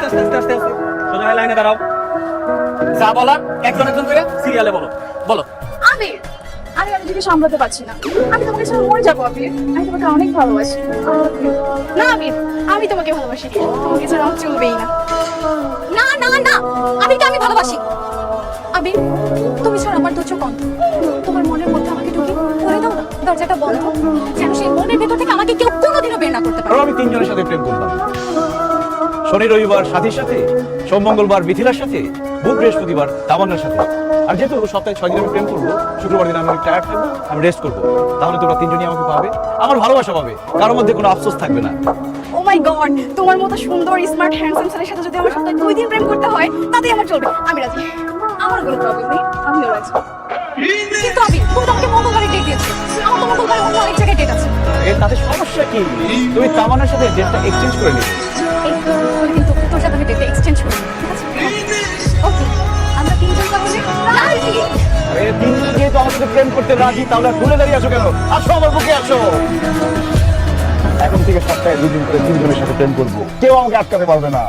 আস্তে আস্তে আস্তে আস্তে সোজা হয়ে লাইনে দাঁড়াও। যা বলার একজন একজন করে সিরিয়ালে বলো বলো। আবির, আমি নিজেকে সামলাতে পারছি না। আমি তোমাকে ছাড়া মরে যাবো আবির। আমি তোমাকে অনেক ভালোবাসি। না আবির, আমি তোমাকে ভালোবাসি। তোমাকে ছাড়া আমার চলবেই না। না না না, আবিরকে আমি ভালোবাসি। আবির, তুমি ছাড়া আমার দু চোখ অন্ধ। তোমার মনের মধ্যে আমাকে ঢুকে করে দাও না, দরজাটা বন্ধ, যেন সেই মনের ভেতর থেকে আমাকে কেউ কোনোদিনও বের না করতে পারে। আমি তিনজনের সাথে প্রেম করলাম। শনি রবিবার সাথীর সাথে, সোম মঙ্গলবার মিথিলার সাথে, বুধ বৃহস্পতিবার তামান্নার সাথে। আর যেহেতু সপ্তাহে 6 দিন আমি প্রেম করবো, শুক্রবার দিন আমি টায়ার্ড থাকবো, আমি রেস্ট করবো। তাহলে তোমরা তিনজনই আমাকে পাবে, আমার ভালোবাসা পাবে, কারোর মধ্যে কোনো আফসোস থাকবে না। ও মাই গড, তোমার মতো সুন্দর স্মার্ট হ্যান্ডসাম ছেলের সাথে যদি আমার সপ্তাহে 2 দিন প্রেম করতে হয়, তাতেই আমার চলবে। আমি রাজি। আমার কোনো প্রবলেম নেই, আমিও রাজি। কিন্তু আমি, তুমি আমাকে মঙ্গলবারে ডেট দিয়েছো। আমার তো মঙ্গলবারে অন্য আরেক জায়গায় ডেট আছে। এর তাতে সমস্যা কি? তুমি তামান্নার সাথে ডেটটা এক্সচেঞ্জ করে নিবে। কিন্তু তোর সাথে আমি ডেটটা এক্সচেঞ্জ করি, ঠিক আছে? ওকে, আমরা তিনজন তাহলে রাজি। আরে তিনজন যেহেতু আমার সাথে প্রেম করতে রাজি, তাহলে আর ঘুরে দাঁড়িয়ে আছো কেন? আসো আমার বুকে আসো। এখন থেকে সপ্তাহে 2 দিন করে তিনজনের সাথে প্রেম করবো, কেউ আমাকে আটকাতে পারবে না।